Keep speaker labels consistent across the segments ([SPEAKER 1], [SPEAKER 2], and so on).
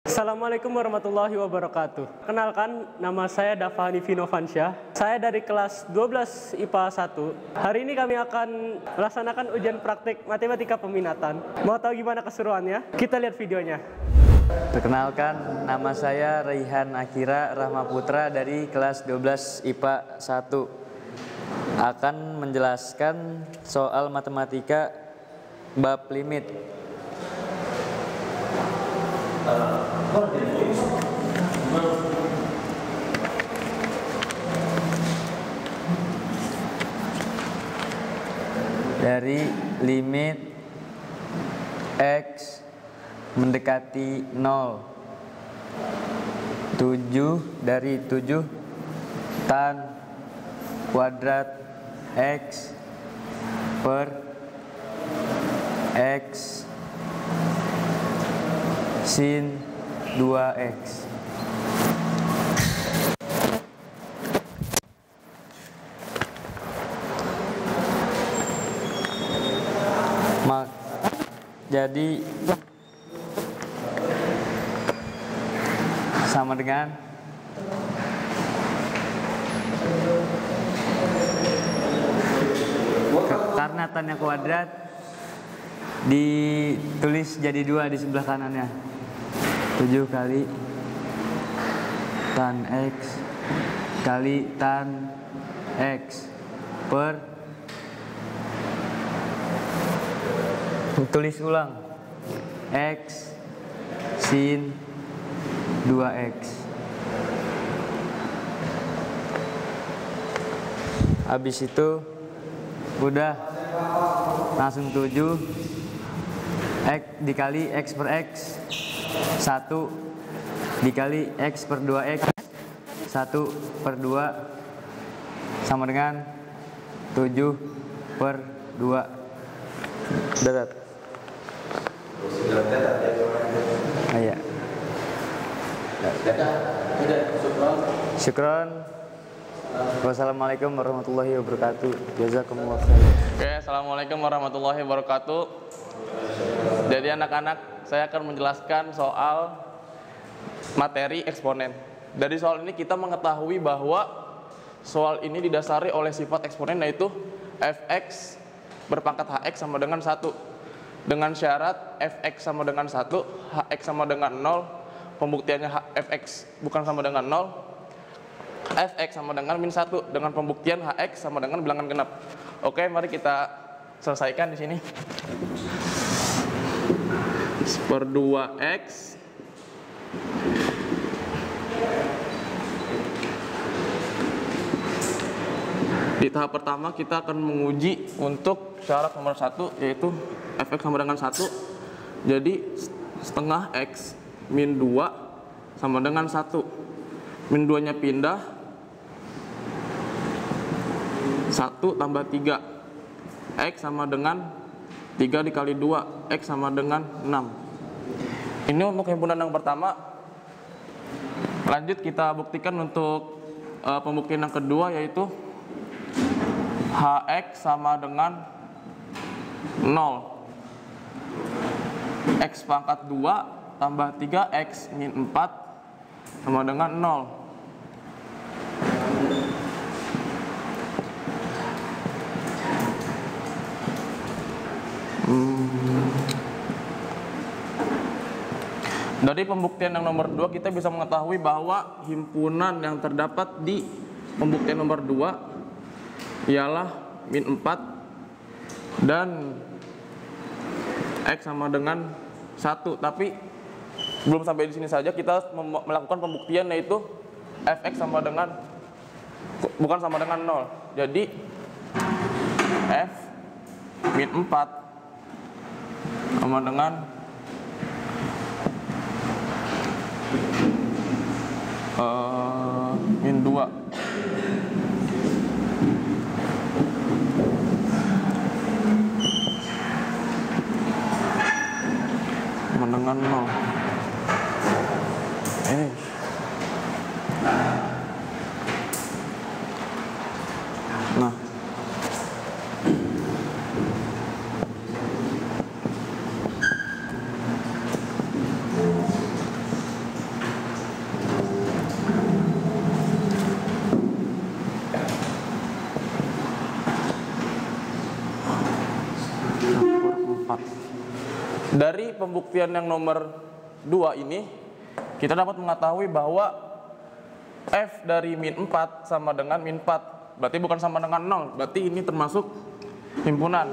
[SPEAKER 1] Assalamualaikum warahmatullahi wabarakatuh. Kenalkan, nama saya Dava Hanifi Novansyah. Saya dari kelas 12 IPA 1. Hari ini kami akan melaksanakan ujian praktik matematika peminatan. Mau tahu gimana keseruannya? Kita lihat videonya.
[SPEAKER 2] Perkenalkan, nama saya Raihan Akira Rahmaputra dari kelas 12 IPA 1. Akan menjelaskan soal matematika bab limit. Dari limit X mendekati 0, 7 dari 7 tan kuadrat X per X sin 2X. Jadi sama dengan karena tannya kuadrat ditulis jadi 2 di sebelah kanannya. 7 kali tan X kali tan X per, tulis ulang, X sin 2X. Habis itu udah langsung 7 X dikali X per X, 1 dikali X per 2X, 1 per 2 sama dengan 7 per 2. Datat. Iya. Syukron. Wassalamualaikum warahmatullahi wabarakatuh. Jazakumullah khairan.
[SPEAKER 3] Oke, assalamualaikum warahmatullahi wabarakatuh. Jadi anak-anak, saya akan menjelaskan soal materi eksponen. Dari soal ini kita mengetahui bahwa soal ini didasari oleh sifat eksponen, yaitu fx berpangkat hx sama dengan 1. Dengan syarat fx sama dengan 1, hx sama dengan 0, pembuktiannya fx bukan sama dengan 0, fx sama dengan min 1 dengan pembuktian hx sama dengan bilangan genap. Oke, mari kita selesaikan di sini. Per 2x di tahap pertama kita akan menguji untuk syarat nomor 1, yaitu fx sama dengan 1. Jadi setengah x min 2 sama dengan 1. Min 2 nya pindah, 1 tambah 3, x sama dengan 3 dikali 2, x sama dengan 6. Ini untuk himpunan yang pertama. Lanjut kita buktikan untuk pembuktian yang kedua, yaitu hx sama dengan 0, x pangkat 2 tambah 3x min 4 sama dengan 0. Dari pembuktian yang nomor 2 kita bisa mengetahui bahwa himpunan yang terdapat di pembuktian nomor 2 ialah min 4 dan x sama dengan 1. Tapi belum sampai di sini saja, kita melakukan pembuktian, yaitu fx sama dengan bukan sama dengan 0. Jadi f min 4 sama dengan min 2. Dengan 0. Nah, Dari pembuktian yang nomor 2 ini, kita dapat mengetahui bahwa F dari min 4 sama dengan min 4. Berarti bukan sama dengan 0, berarti ini termasuk himpunan.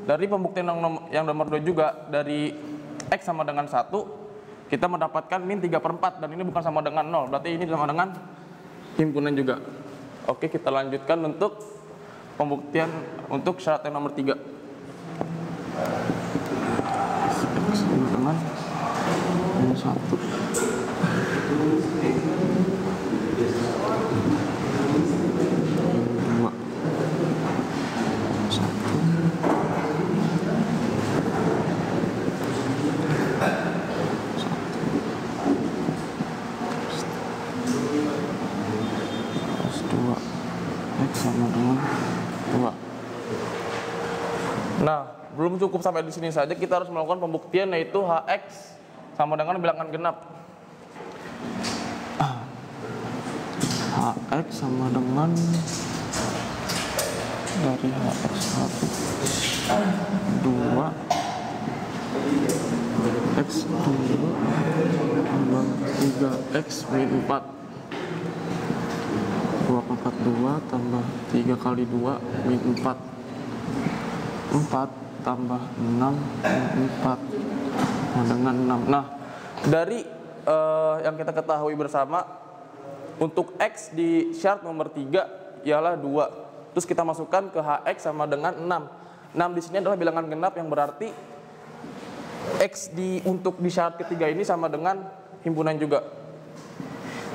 [SPEAKER 3] Dari pembuktian yang nomor 2 juga, dari X sama dengan 1, kita mendapatkan min 3/4, dan ini bukan sama dengan 0, berarti ini sama dengan himpunan juga. Oke, kita lanjutkan untuk pembuktian untuk syarat yang nomor 3. X sama dengan min 1. Nah, belum cukup sampai di sini saja, kita harus melakukan pembuktian, yaitu Hx sama dengan bilangan genap. Hx sama dengan dari Hx1 2 X2 tambah 3X min 4 2 pangkat 2 tambah 3 kali 2 min 4 tambah 6 min 4 dengan 6. Nah, dari yang kita ketahui bersama, untuk X di syarat nomor 3 ialah 2. Terus kita masukkan ke Hx sama dengan 6. 6 di sini adalah bilangan genap, yang berarti X untuk di syarat ketiga ini sama dengan himpunan juga.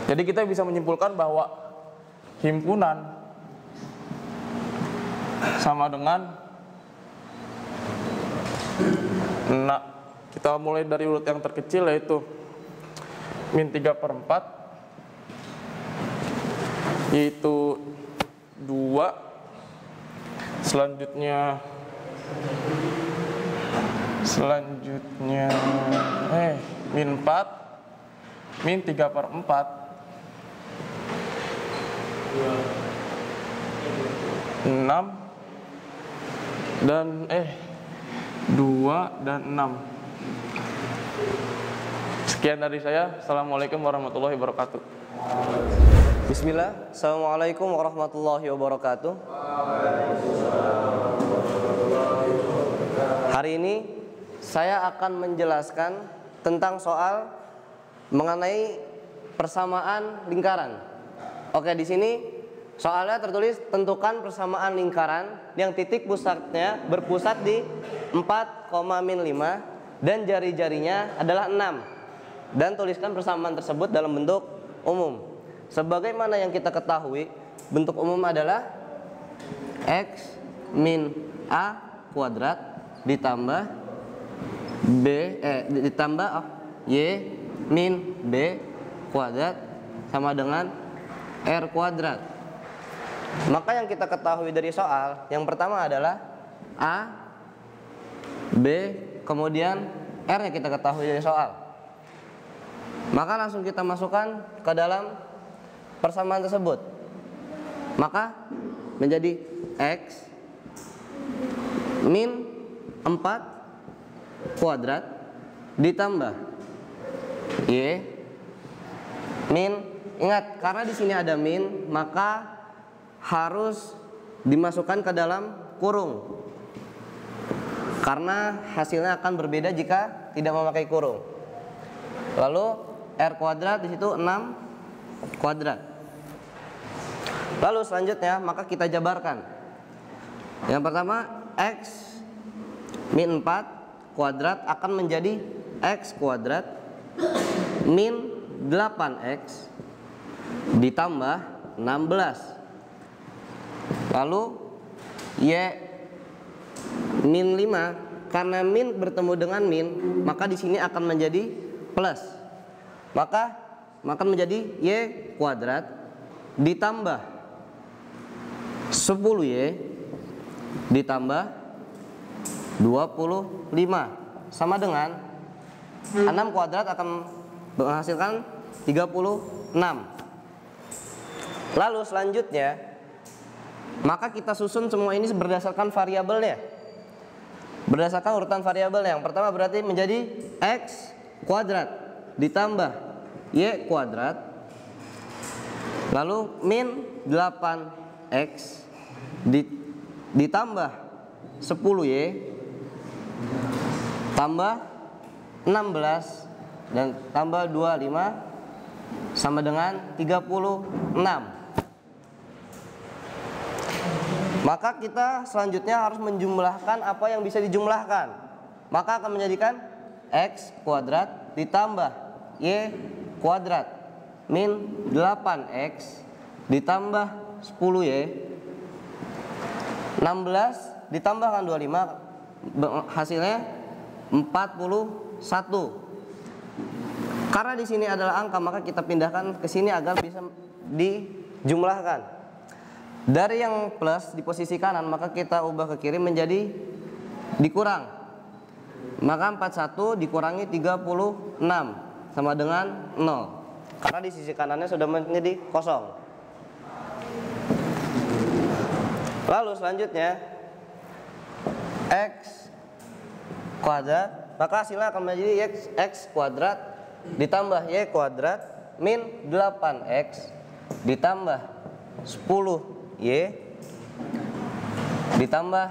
[SPEAKER 3] Jadi kita bisa menyimpulkan bahwa himpunan sama dengan, nah, kita mulai dari urut yang terkecil, yaitu min 3/4, yaitu 2. Selanjutnya min 4, min 3/4, 6 dan 2 dan 6. Sekian dari saya. Assalamualaikum warahmatullahi wabarakatuh.
[SPEAKER 4] Bismillah. Assalamualaikum warahmatullahi wabarakatuh. Hari ini saya akan menjelaskan tentang soal mengenai persamaan lingkaran. Oke, di sini soalnya tertulis tentukan persamaan lingkaran yang titik pusatnya berpusat di 4,-5 dan jari-jarinya adalah 6, dan tuliskan persamaan tersebut dalam bentuk umum. Sebagaimana yang kita ketahui, bentuk umum adalah X min A kuadrat ditambah Y min B kuadrat sama dengan R kuadrat. Maka yang kita ketahui dari soal yang pertama adalah A, B, kemudian R yang kita ketahui dari soal. Maka langsung kita masukkan ke dalam persamaan tersebut. Maka menjadi X min 4 kuadrat ditambah Y min, ingat karena di sini ada min, maka harus dimasukkan ke dalam kurung, karena hasilnya akan berbeda jika tidak memakai kurung. Lalu R kuadrat di situ 6 kuadrat. Lalu selanjutnya maka kita jabarkan. Yang pertama X min 4 kuadrat akan menjadi X kuadrat min 8X ditambah 16. Lalu Y min 5, karena min bertemu dengan min, maka di sini akan menjadi plus. Maka menjadi Y kuadrat ditambah 10Y ditambah 25 sama dengan 6 kuadrat akan menghasilkan 36. Lalu selanjutnya maka kita susun semua ini berdasarkan variabelnya. berdasarkan urutan variabel. Yang pertama berarti menjadi x kuadrat ditambah y kuadrat, lalu min 8x ditambah 10y tambah 16 dan tambah 25 sama dengan 36. Maka kita selanjutnya harus menjumlahkan apa yang bisa dijumlahkan. Maka akan menjadikan x kuadrat ditambah y kuadrat min 8x ditambah 10y 16 ditambahkan 25 hasilnya 41. Karena di sini adalah angka, maka kita pindahkan ke sini agar bisa dijumlahkan. Dari yang plus di posisi kanan, maka kita ubah ke kiri menjadi dikurang. Maka 41 dikurangi 36 sama dengan 0. Karena di sisi kanannya sudah menjadi kosong. Lalu selanjutnya x kuadrat, maka hasilnya akan menjadi x kuadrat ditambah y kuadrat min 8x ditambah 10y ditambah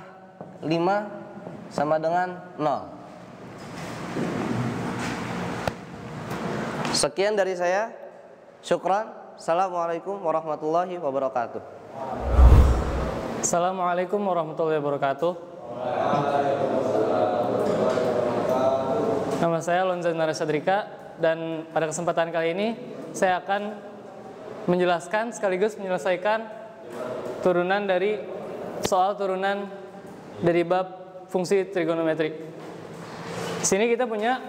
[SPEAKER 4] 5 sama dengan 0. Sekian dari saya. Syukran. Assalamualaikum warahmatullahi wabarakatuh.
[SPEAKER 5] Assalamualaikum warahmatullahi wabarakatuh. Nama saya Lonza Narasadrika, dan pada kesempatan kali ini saya akan menjelaskan sekaligus menyelesaikan turunan dari bab fungsi trigonometrik. Di sini kita punya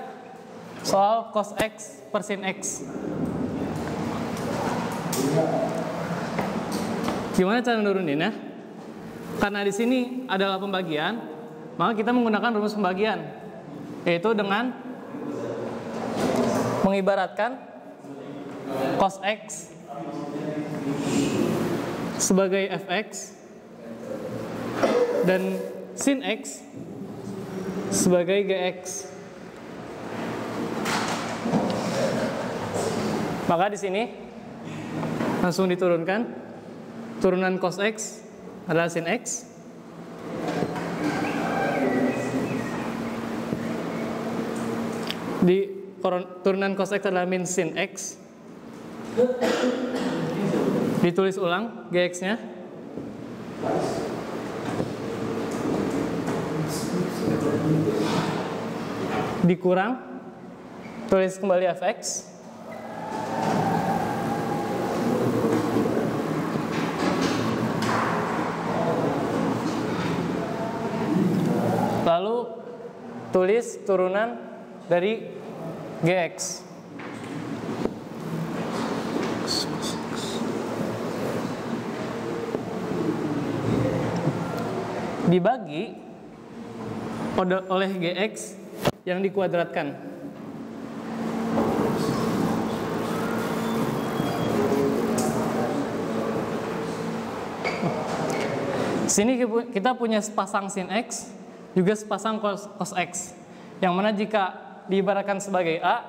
[SPEAKER 5] soal cos x per sin x. Gimana cara nurunin ya? Karena di sini adalah pembagian, maka kita menggunakan rumus pembagian, yaitu dengan mengibaratkan cos x sebagai fx dan sin x sebagai gx. Maka di sini langsung diturunkan, turunan cos x adalah sin x turunan cos x adalah min sin x, ditulis ulang gx-nya, dikurang, tulis kembali fx, lalu tulis turunan dari gx. Dibagi oleh gx yang dikuadratkan. Sini kita punya sepasang sin x, juga sepasang cos x, yang mana jika diibaratkan sebagai a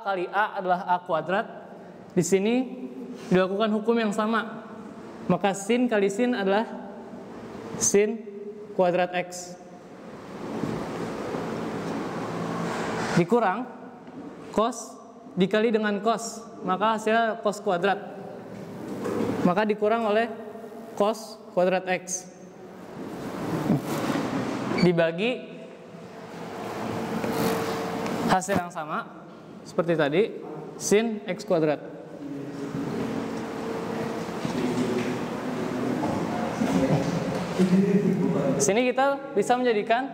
[SPEAKER 5] kali a adalah a kuadrat. Di sini dilakukan hukum yang sama, maka sin kali sin adalah sin kuadrat x, dikurang cos dikali dengan cos, maka hasilnya cos kuadrat, maka dikurang oleh cos kuadrat x, dibagi hasil yang sama seperti tadi, sin x kuadrat. Sini kita bisa menjadikan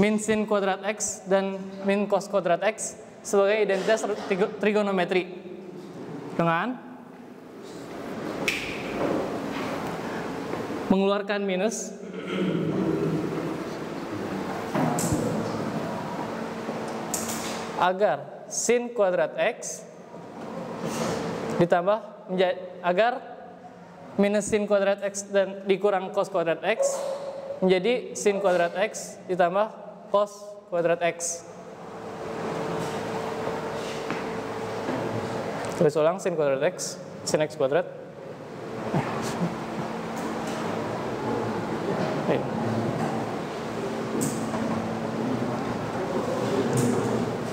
[SPEAKER 5] min sin kuadrat x dan min cos kuadrat x sebagai identitas trigonometri dengan mengeluarkan minus agar sin kuadrat x ditambah agar minus sin kuadrat x dan dikurang cos kuadrat x menjadi sin kuadrat X ditambah cos kuadrat X. Tulis ulang sin kuadrat X, sin X kuadrat.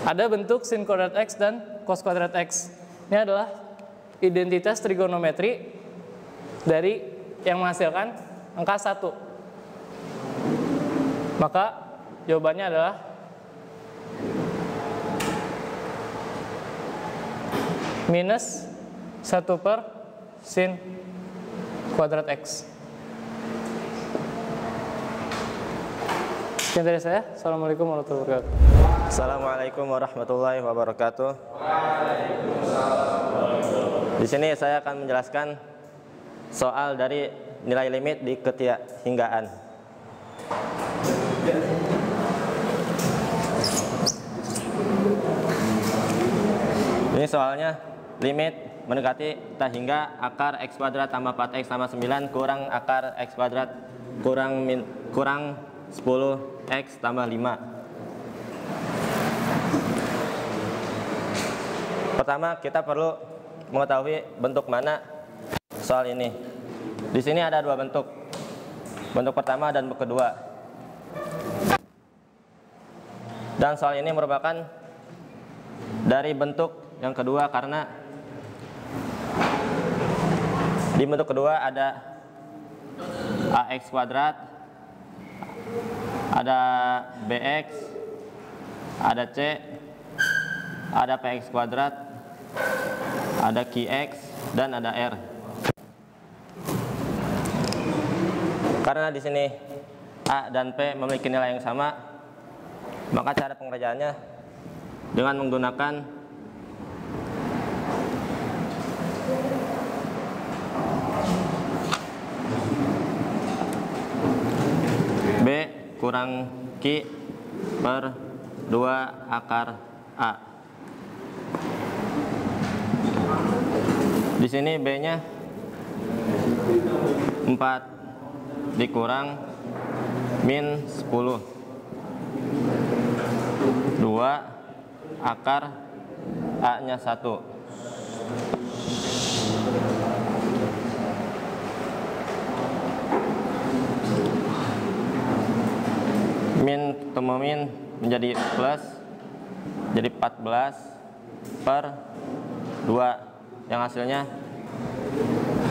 [SPEAKER 5] Ada bentuk sin kuadrat X dan cos kuadrat X. Ini adalah identitas trigonometri dari yang menghasilkan angka 1. Maka jawabannya adalah minus 1 per sin kuadrat X. Sekian dari saya. Assalamualaikum warahmatullahi wabarakatuh.
[SPEAKER 6] Assalamualaikum warahmatullahi wabarakatuh. Di sini saya akan menjelaskan soal dari nilai limit di ketidakhinggaan. Ini soalnya limit mendekati tak hingga akar X kuadrat tambah 4X tambah 9 kurang akar X kuadrat kurang 10X tambah 5. Pertama, kita perlu mengetahui bentuk mana soal ini. Di sini ada dua bentuk. Bentuk pertama dan bentuk kedua. Dan soal ini merupakan dari bentuk yang kedua karena di bentuk kedua ada AX kuadrat, ada BX, ada C, ada PX kuadrat, ada QX, dan ada R. Karena di sini A dan P memiliki nilai yang sama, maka cara pengerjaannya dengan menggunakan B kurang Q per 2 akar A. Di sini B-nya 4 dikurang min 10 2 akar A-nya 1. Min ketemu min menjadi plus, jadi 14 per 2 yang hasilnya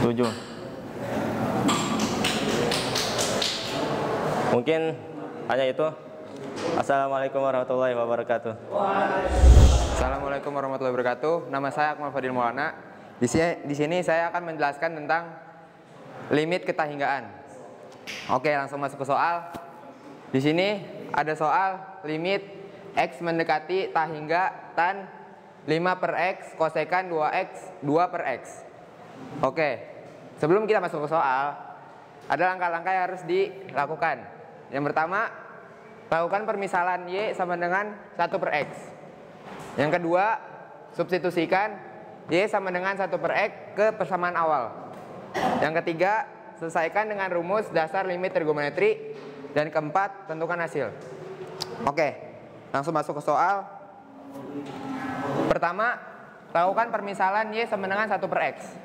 [SPEAKER 6] 7. Mungkin hanya itu. Assalamualaikum warahmatullahi wabarakatuh.
[SPEAKER 7] Assalamualaikum warahmatullahi wabarakatuh. Nama saya Akmal Fadil Maulana. Di sini saya akan menjelaskan tentang limit ketahinggaan. Oke, langsung masuk ke soal. Di sini ada soal limit X mendekati tahingga tan 5 per X kosekan 2X 2 per X. Oke, sebelum kita masuk ke soal, ada langkah-langkah yang harus dilakukan. Yang pertama, lakukan permisalan Y sama dengan 1 per X. Yang kedua, substitusikan Y sama dengan 1 per X ke persamaan awal. Yang ketiga, selesaikan dengan rumus dasar limit trigonometri. Dan keempat, tentukan hasil. Oke, langsung masuk ke soal. Pertama, lakukan permisalan Y sama dengan 1 per X.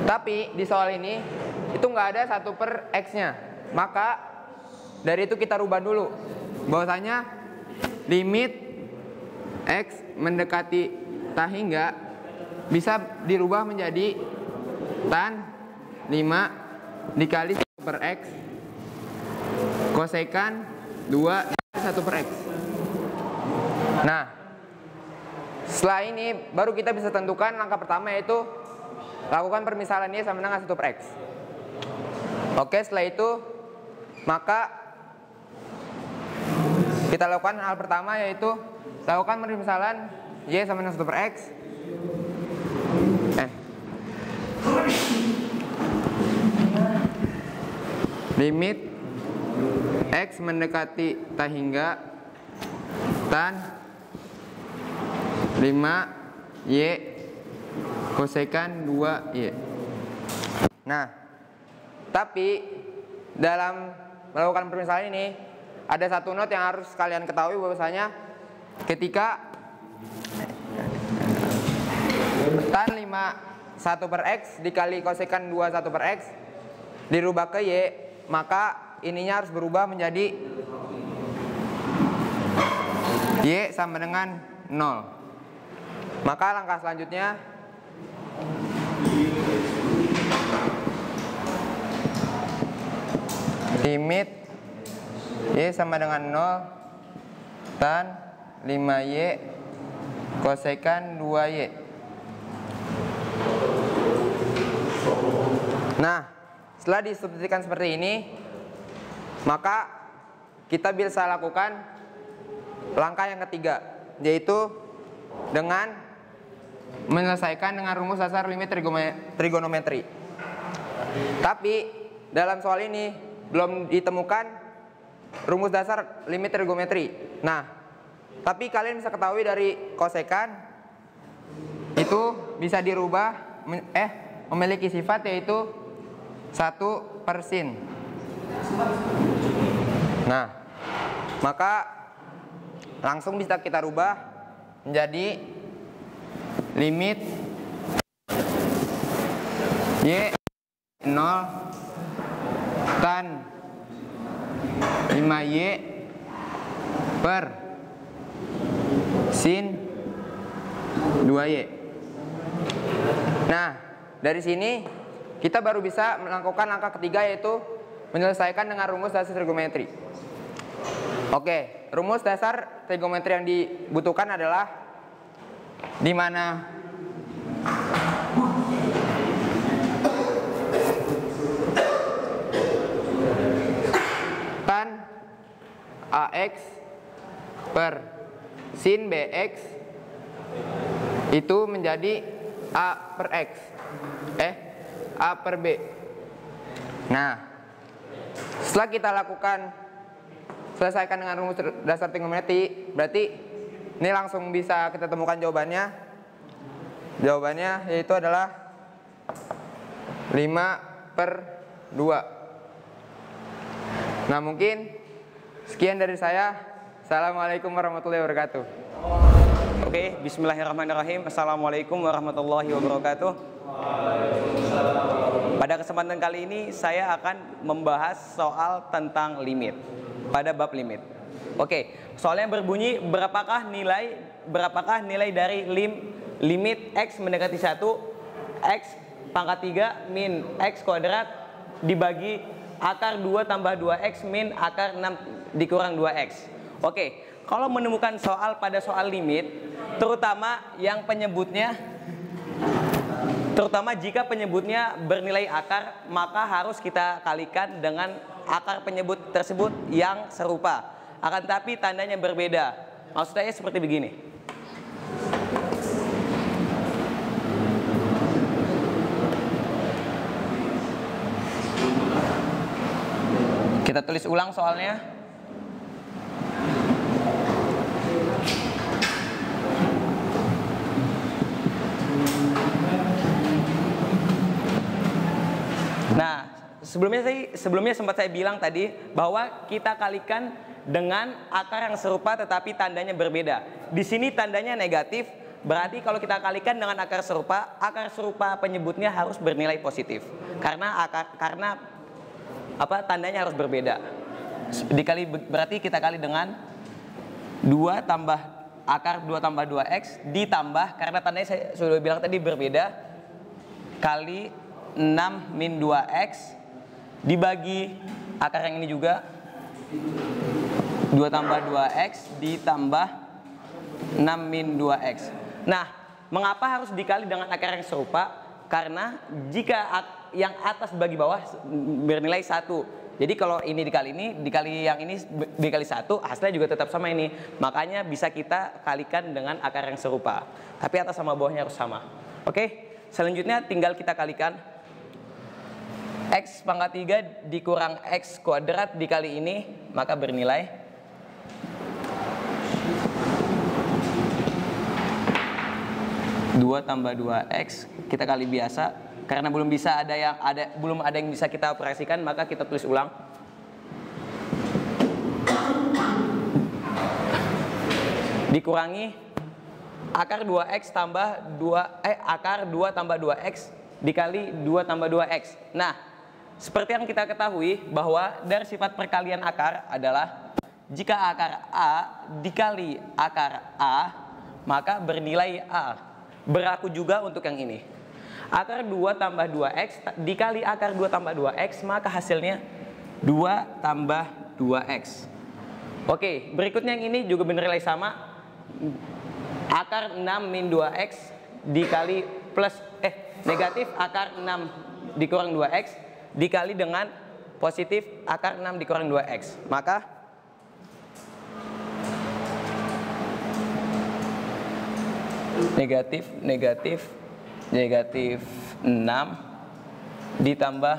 [SPEAKER 7] Tapi di soal ini itu nggak ada 1 per X-nya. Maka dari itu kita rubah dulu. Bahwasanya limit X mendekati tahingga bisa dirubah menjadi tan 5 dikali 1 per X kosekan 2 1 per X. Nah, setelah ini baru kita bisa tentukan langkah pertama, yaitu lakukan permisalan Y sama dengan 1 per X. Oke, setelah itu maka kita lakukan hal pertama, yaitu lakukan permisalan Y sama dengan 1 per X. Limit X mendekati tahingga tan 5 Y kosekan 2 Y. Nah, tapi dalam melakukan permisalan ini, ada satu not yang harus kalian ketahui bahwasanya ketika tan 5 1 per X dikali kosekan 2 1 per X dirubah ke Y, maka ininya harus berubah menjadi Y sama dengan 0. Maka langkah selanjutnya limit Y sama dengan 0 tan 5Y kosekan 2Y. Nah, setelah disubstitusikan seperti ini, maka kita bisa lakukan langkah yang ketiga, yaitu dengan menyelesaikan dengan rumus dasar limit trigonometri. Tapi dalam soal ini belum ditemukan rumus dasar limit trigonometri. Nah, tapi kalian bisa ketahui dari kosekan itu bisa dirubah memiliki sifat yaitu 1 per sin. Nah, maka langsung bisa kita rubah menjadi limit Y 0 tan 5Y per sin 2Y. Nah, dari sini kita baru bisa melakukan langkah ketiga, yaitu menyelesaikan dengan rumus dasar trigonometri. Oke, rumus dasar trigonometri yang dibutuhkan adalah di mana tan AX per sin BX itu menjadi A per X. A per B. Nah, setelah kita selesaikan dengan rumus dasar trigonometri, berarti ini langsung bisa kita temukan jawabannya. Jawabannya yaitu adalah 5 per 2. Nah, mungkin sekian dari saya. Assalamualaikum warahmatullahi wabarakatuh.
[SPEAKER 8] Oke, bismillahirrahmanirrahim. Assalamualaikum warahmatullahi wabarakatuh. Pada kesempatan kali ini saya akan membahas soal tentang limit pada bab limit. Oke, soalnya berbunyi berapakah nilai dari limit X mendekati 1 X pangkat 3 min X kuadrat dibagi akar 2 tambah 2X min akar 6 dikurang 2X. Oke, kalau menemukan soal pada soal limit, terutama jika penyebutnya bernilai akar, maka harus kita kalikan dengan akar penyebut tersebut yang serupa, akan tapi tandanya berbeda. Maksud saya seperti begini. Kita tulis ulang soalnya. Nah, sebelumnya sempat saya bilang tadi bahwa kita kalikan dengan akar yang serupa tetapi tandanya berbeda. Di sini tandanya negatif, berarti kalau kita kalikan dengan akar serupa penyebutnya harus bernilai positif. Karena tandanya harus berbeda. Berarti kita kali dengan 2 tambah akar 2 tambah 2X ditambah, karena tandanya saya sudah bilang tadi berbeda, kali 6 min 2X dibagi akar yang ini juga 2 tambah 2X ditambah 6 min 2X. Nah, mengapa harus dikali dengan akar yang serupa? Karena jika yang atas bagi bawah bernilai 1, jadi kalau ini dikali yang ini dikali 1, hasilnya juga tetap sama ini. Makanya bisa kita kalikan dengan akar yang serupa, tapi atas sama bawahnya harus sama. Oke, selanjutnya tinggal kita kalikan X pangkat 3 dikurang X kuadrat dikali ini, maka bernilai 2 tambah 2X, kita kali biasa. Karena belum ada yang bisa kita operasikan, maka kita tulis ulang. dikurangi akar 2x tambah 2 akar 2 tambah 2x dikali 2 tambah 2x. Nah, seperti yang kita ketahui bahwa dari sifat perkalian akar adalah jika akar A dikali akar A, maka bernilai A. Berlaku juga untuk yang ini. Akar 2 tambah 2x dikali akar 2 tambah 2x, maka hasilnya 2 tambah 2x. Oke, berikutnya yang ini juga bernilai sama. Akar 6 min 2x dikali plus negatif akar 6 dikurang 2x dikali dengan positif akar 6 dikurang 2x. Maka negatif 6 ditambah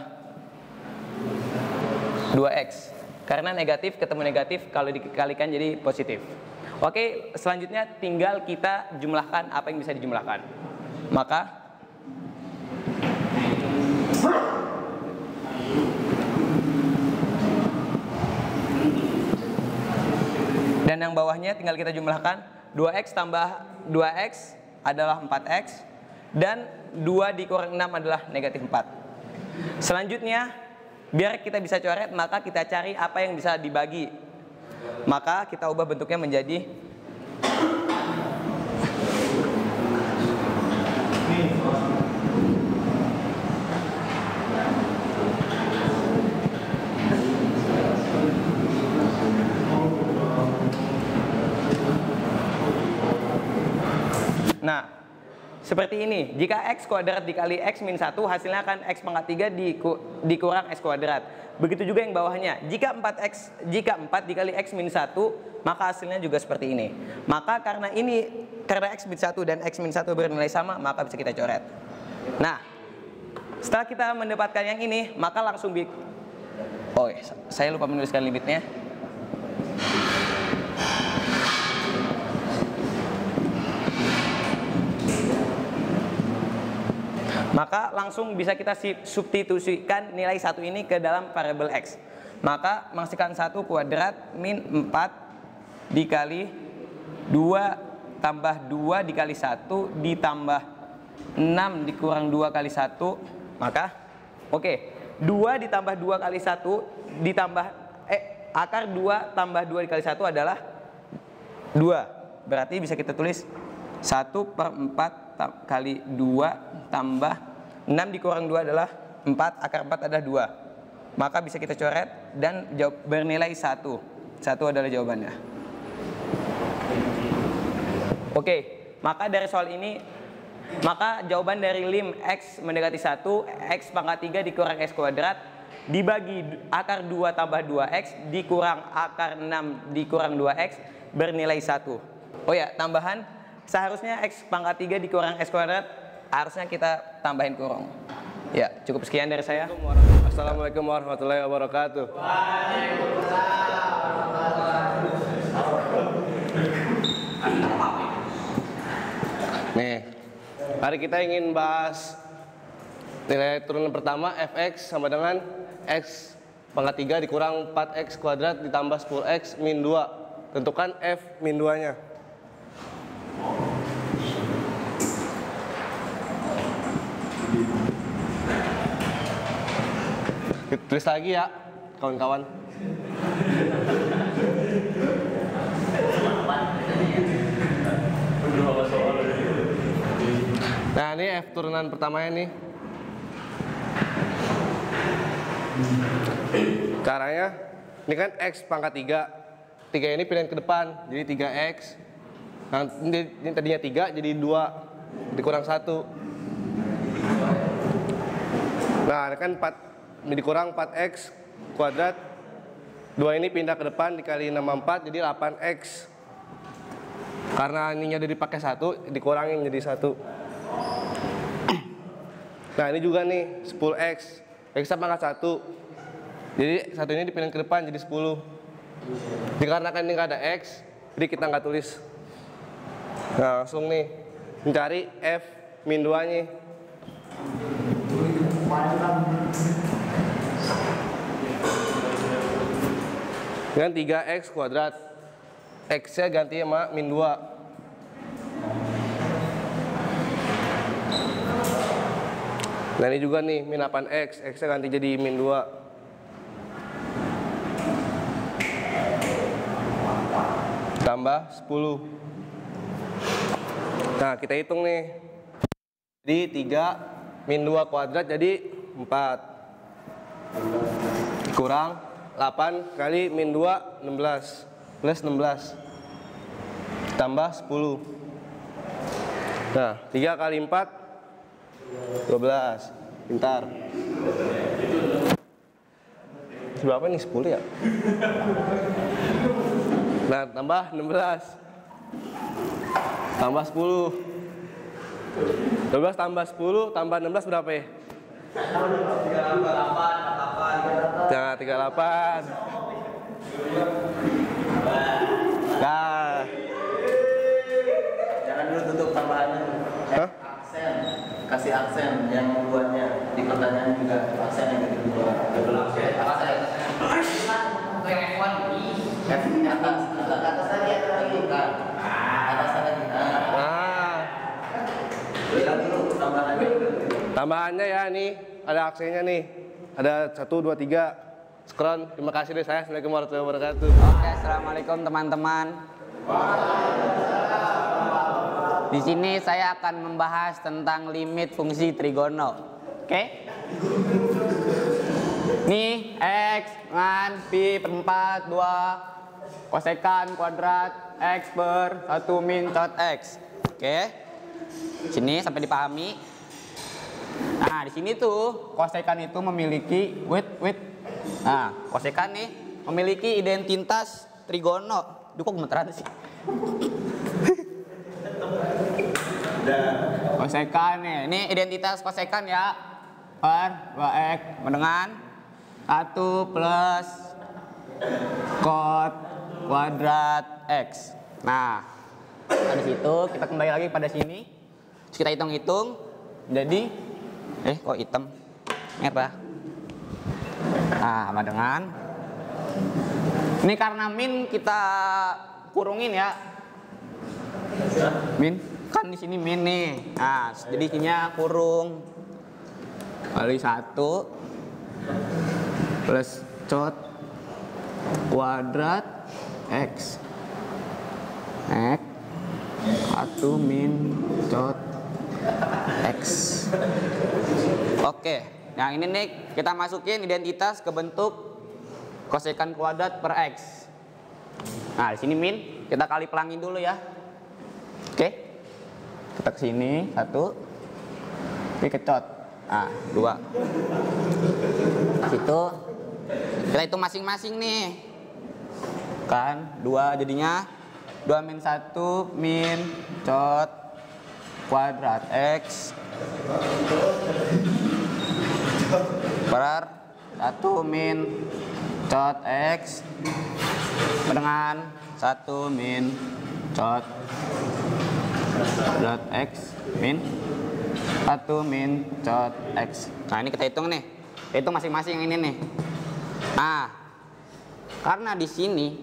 [SPEAKER 8] 2x. Karena negatif ketemu negatif, kalau dikalikan jadi positif. Oke, selanjutnya tinggal kita jumlahkan apa yang bisa dijumlahkan. Maka dan yang bawahnya tinggal kita jumlahkan. 2x tambah 2x adalah 4x dan 2 dikurang 6 adalah negatif 4. Selanjutnya, biar kita bisa coret, maka kita cari apa yang bisa dibagi. Maka kita ubah bentuknya menjadi nah, seperti ini. Jika x kuadrat dikali x min 1, hasilnya akan x pangkat 3 dikurang x kuadrat. Begitu juga yang bawahnya. Jika 4 dikali x min 1, maka hasilnya juga seperti ini. Maka karena x min 1 dan x min 1 bernilai sama, maka bisa kita coret. Nah, setelah kita mendapatkan yang ini, maka langsung saya lupa menuliskan limitnya. Maka langsung bisa kita substitusikan nilai 1 ini ke dalam variabel x. Maka menghasilkan 1 kuadrat min 4 dikali 2 tambah 2 dikali 1 ditambah 6 dikurang 2 kali 1. Maka 2 ditambah 2 kali 1 ditambah akar 2 tambah 2 dikali 1 adalah 2. Berarti bisa kita tulis 1/4 kali 2 tambah 6 dikurang 2 adalah 4, akar 4 adalah 2. Maka bisa kita coret dan bernilai 1. 1 adalah jawabannya. Oke, maka dari soal ini, maka jawaban dari lim x mendekati 1, x pangkat 3 dikurang x kuadrat dibagi akar 2 tambah 2x dikurang akar 6 dikurang 2x bernilai 1. Oh ya, tambahan, seharusnya x pangkat 3 dikurang x kuadrat harusnya kita tambahin kurung. Ya, cukup sekian dari saya.
[SPEAKER 9] Assalamualaikum warahmatullahi wabarakatuh. Nih, hari kita ingin bahas nilai turunan pertama fx sama dengan x pangkat 3 dikurang 4x kuadrat ditambah 10x min 2. Tentukan f min 2-nya. Tulis lagi ya, kawan-kawan. Nah, ini f turunan pertamanya nih. Caranya, ini kan x pangkat 3. 3 ini pindahin ke depan, jadi 3x. Nah, ini tadinya 3 jadi 2 dikurang 1. Nah, ini kan 4 ini dikurang 4x kuadrat. 2 ini pindah ke depan dikali 6 4 jadi 8x. Karena ininya udah dipakai 1, dikurangin jadi 1. Nah, ini juga nih 10x. X pangkat 1. Jadi 1 ini dipindahin ke depan jadi 10. Dikarenakan ini nggak ada x, jadi kita nggak tulis. Nah, langsung nih mencari f min 2-nya. Dengan 3x kuadrat. X-nya ganti sama min 2. Nah ini juga nih min 8X, X-nya ganti jadi min 2. Tambah 10. Nah kita hitung nih. Jadi 3 min 2 kuadrat jadi 4. Kurang 8 kali min 2, 16. Plus 16. Tambah 10. Nah 3 kali 4, 12. Pintar. Berapa nih? 10 ya? Nah, tambah 16. Tambah 10. 12 tambah 10 tambah 16 berapa ya? 38. Jangan 38. Nah.
[SPEAKER 4] Jangan dulu tutup tambahannya.
[SPEAKER 9] Hah?
[SPEAKER 4] Aksen. Kasih aksen yang membuatnya di pertanyaan juga aksen yang kedua. Double aksen. Aksen. F di atas. Atas lagi bukan. Atas lagi.
[SPEAKER 9] Nah.
[SPEAKER 4] Bilang dulu tambahannya.
[SPEAKER 9] Tambahannya ya nih, ada aksennya nih. Ada 1 2 3. Skron. Terima kasih dari saya. Assalamualaikum warahmatullahi wabarakatuh.
[SPEAKER 8] Oke, assalamualaikum teman-teman. Di sini saya akan membahas tentang limit fungsi trigono. Oke? Nih X dengan pi per 4 2 kosekan kuadrat X per 1 min cot X. Oke? Sini sampai dipahami. Nah, di sini tuh kosekan itu memiliki Nah, kosekan nih memiliki identitas trigono. Duh, kok gemeteran sih? Kosekan nih, ini identitas kosekan ya. Per 2x dengan 1 plus cot kuadrat X. Nah, dari situ kita kembali lagi pada sini. Terus kita hitung-hitung. Jadi, kok hitam? Merah. Nah, sama dengan ini karena min kita kurungin ya. Min kan di sini min nih. Nah, jadi sininya kurung kali 1 plus cot kuadrat X. X 1 min cot X. Oke, yang ini nih kita masukin identitas ke bentuk kosekan kuadrat per X. Nah, di sini min kita kali pelangin dulu ya. Oke. Kita ke sini 1. Ini kecot. Nah, 2. Situ kita hitung masing-masing nih. Kan 2 jadinya 2 min 1 min cot kuadrat X per 1 min cot X dengan 1 min cot kuadrat X min 1 min cot X. Nah, ini kita hitung nih. Hitung masing-masing yang ini nih. Nah, karena di sini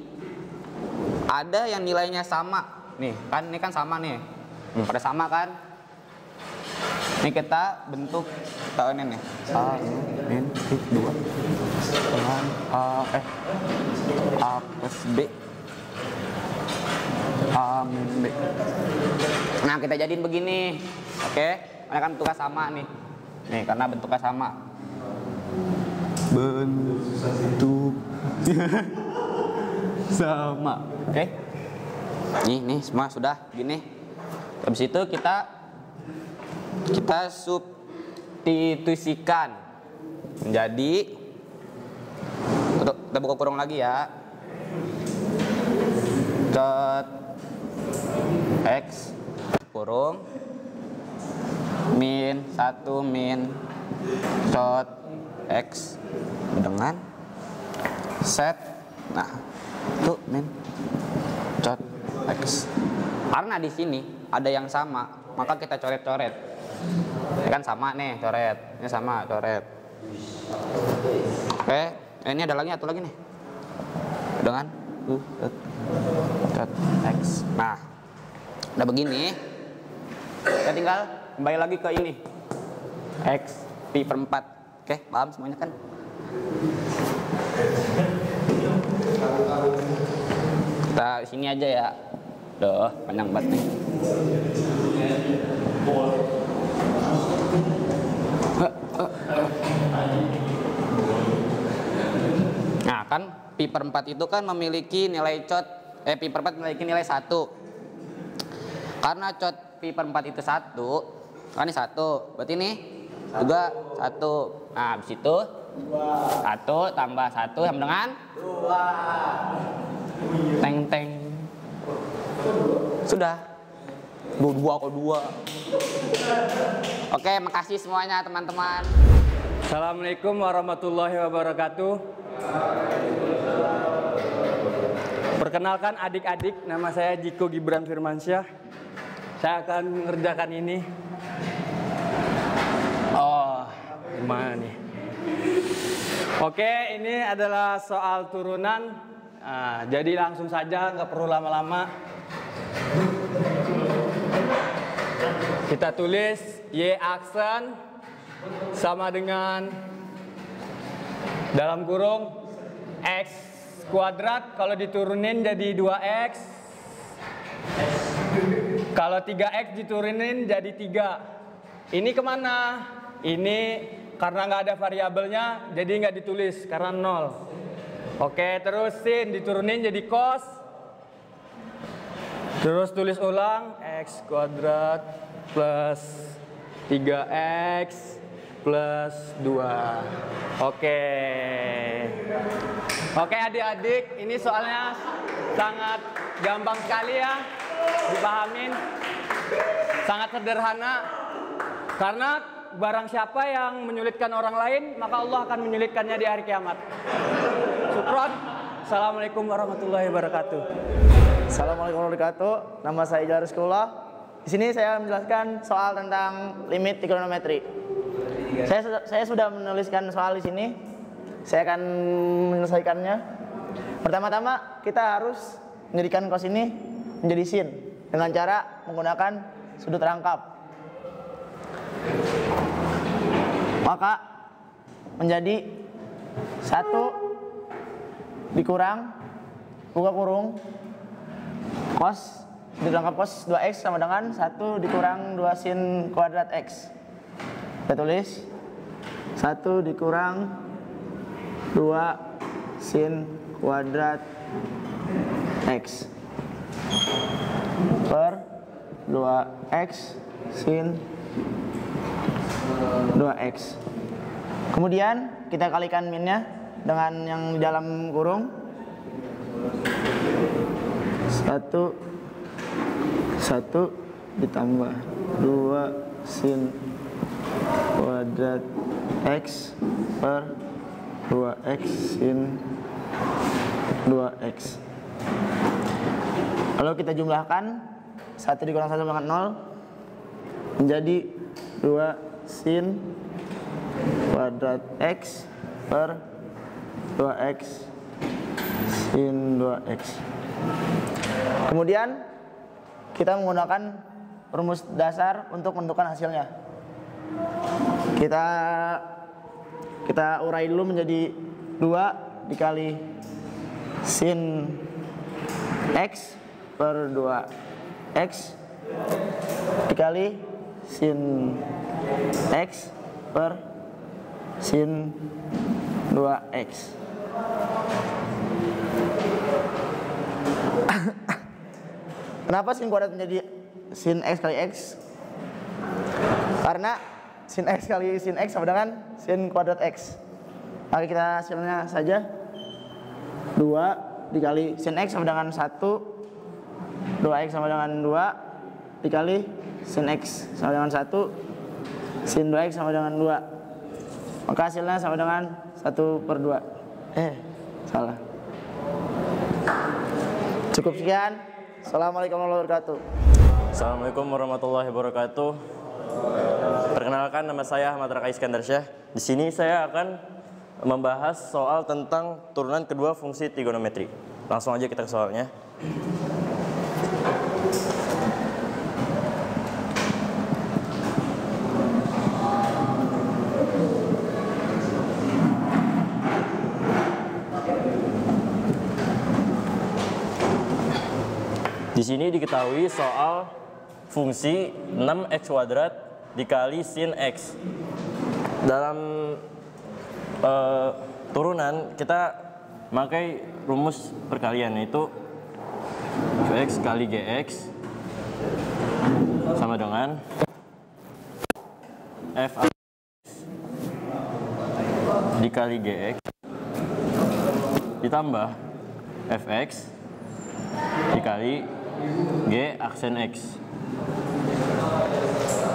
[SPEAKER 8] ada yang nilainya sama. Nih, kan ini kan sama nih. Pada sama kan? Ini kita bentuk ini nih. A min 2 dengan A plus B. A min B. Nah, kita jadiin begini. Oke, karena kan bentuknya sama nih. Nih, karena bentuknya sama. Bentuk sama. Oke. Nih semua sudah gini. Habis itu kita substitusikan menjadi, kita buka kurung lagi ya. Cot X kurung min 1 min cot X dengan set. Nah, itu min cot X. Karena di sini ada yang sama, maka kita coret-coret. Ini kan sama nih, coret. Ini sama, coret. Oke, ini ada lagi, satu lagi nih. Dengan kuadrat X. Nah, udah begini, kita tinggal kembali lagi ke ini. X pi per 4. Oke, paham semuanya kan? Kita sini aja ya. Duh, panjang banget nih. Nah kan pi per 4 itu kan memiliki nilai cot pi per 4 memiliki nilai 1. Karena cot pi per 4 itu 1, kan ini 1, berarti ini juga 1. Nah habis itu 1 tambah 1 sama dengan 2. Teng teng. Sudah. 2 kok 2. Oke, makasih semuanya teman-teman.
[SPEAKER 10] Assalamualaikum warahmatullahi wabarakatuh. Perkenalkan adik-adik, nama saya Jiko Gibran Firmansyah. Saya akan mengerjakan ini. Oh, gimana nih? Oke, ini adalah soal turunan. Nah, jadi langsung saja, nggak perlu lama-lama. Kita tulis Y aksen sama dengan dalam kurung X kuadrat, kalau diturunin jadi 2X. Kalau 3X diturunin jadi 3. Ini kemana? Ini karena nggak ada variabelnya, jadi nggak ditulis karena 0. Oke, terus sin diturunin jadi cos. Terus tulis ulang X kuadrat plus 3X plus 2. Oke. Oke adik-adik, ini soalnya sangat gampang sekali ya dipahamin. Sangat sederhana. Karena barang siapa yang menyulitkan orang lain, maka Allah akan menyulitkannya di hari kiamat. Syukron. Assalamualaikum warahmatullahi wabarakatuh.
[SPEAKER 11] Assalamualaikum warahmatullahi wabarakatuh. Nama saya Ijal Rizkullah. Di sini saya menjelaskan soal tentang limit trigonometri. Saya sudah menuliskan soal di sini. Saya akan menyelesaikannya. Pertama-tama kita harus menjadikan cos ini menjadi sin dengan cara menggunakan sudut rangkap. Maka menjadi 1 dikurang buka kurung cos dirangkap cos 2x sama dengan 1 dikurang 2 sin kuadrat x. Kita tulis 1 dikurang 2 sin kuadrat x per 2x sin 2x. Kemudian kita kalikan minnya dengan yang di dalam kurung. 1 ditambah 2 sin kuadrat x per 2x sin 2x. Lalu kita jumlahkan 1 dikurang 1 dengan 0 menjadi 2 sin kuadrat x per 2x sin 2x. Kemudian kita menggunakan rumus dasar untuk menentukan hasilnya. Kita urai dulu menjadi 2 dikali sin x per 2x dikali sin x per sin 2x. Kenapa sin kuadrat menjadi sin x kali x? Karena sin x kali sin x sama dengan sin kuadrat x. Maka kita hasilnya saja 2 dikali sin x sama dengan 1, 2x sama dengan 2 dikali sin x sama dengan 1, sin 2x sama dengan 2. Maka hasilnya sama dengan 1/2. Salah. Cukup sekian. Assalamualaikum warahmatullahi wabarakatuh.
[SPEAKER 6] Assalamualaikum warahmatullahi wabarakatuh. Perkenalkan, nama saya Ahmad Raka Iskandar Syah. Di sini saya akan membahas soal tentang turunan kedua fungsi trigonometri. Langsung aja kita ke soalnya. Di sini diketahui soal fungsi 6x kuadrat dikali sin x. Dalam turunan kita pakai rumus perkalian, yaitu Qx kali Gx sama dengan F dikali Gx ditambah Fx dikali G aksen X.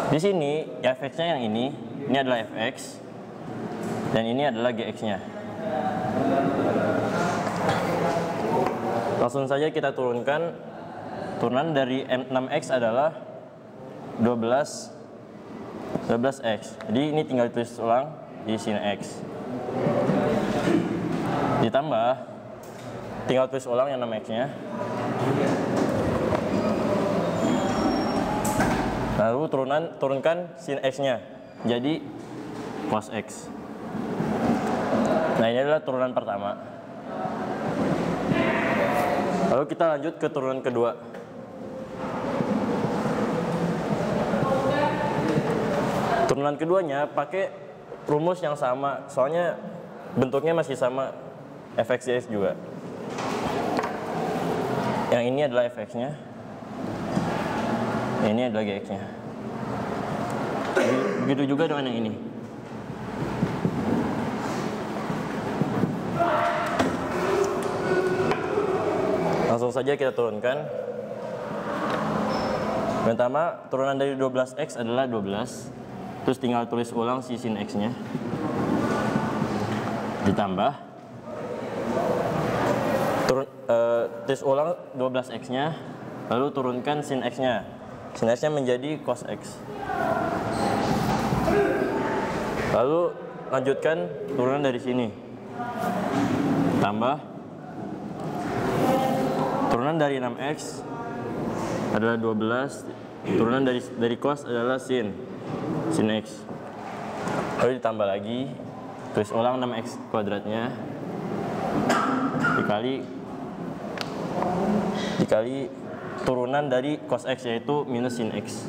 [SPEAKER 6] Di sini Fx-nya yang ini adalah Fx dan ini adalah Gx-nya. Langsung saja kita turunkan. Turunan dari 6x adalah 12x. Jadi ini tinggal tulis ulang di sin x. Ditambah tinggal tulis ulang yang 6x-nya. Lalu turunkan sin x-nya jadi cos x. Nah, ini adalah turunan pertama. Lalu kita lanjut ke turunan kedua. Turunan keduanya pakai rumus yang sama, soalnya bentuknya masih sama, Fx juga. Yang ini adalah Fx-nya, ini adalah Gx-nya. Begitu juga dengan yang ini. Langsung saja kita turunkan. Pertama, turunan dari 12x adalah 12. Terus tinggal tulis ulang si sin x-nya. Ditambah tulis ulang 12x-nya, lalu turunkan sin x-nya. Sin x-nya menjadi cos x. Lalu lanjutkan turunan dari sini. Tambah turunan dari 6x adalah 12, turunan dari cos adalah sin x. Lalu ditambah lagi, tulis ulang 6x kuadratnya dikali turunan dari cos x, yaitu minus sin x.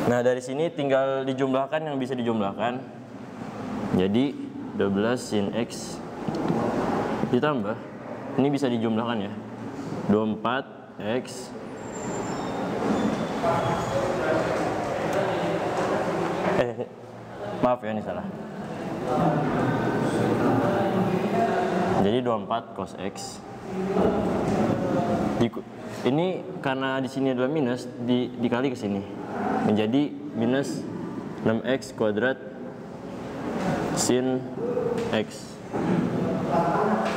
[SPEAKER 6] Nah, dari sini tinggal dijumlahkan yang bisa dijumlahkan. Jadi 12 sin x ditambah, ini bisa dijumlahkan ya, 24x maaf ya, ini salah. Jadi 24 cos x. Ini karena di sini adalah minus, dikali ke sini menjadi minus 6x kuadrat sin x.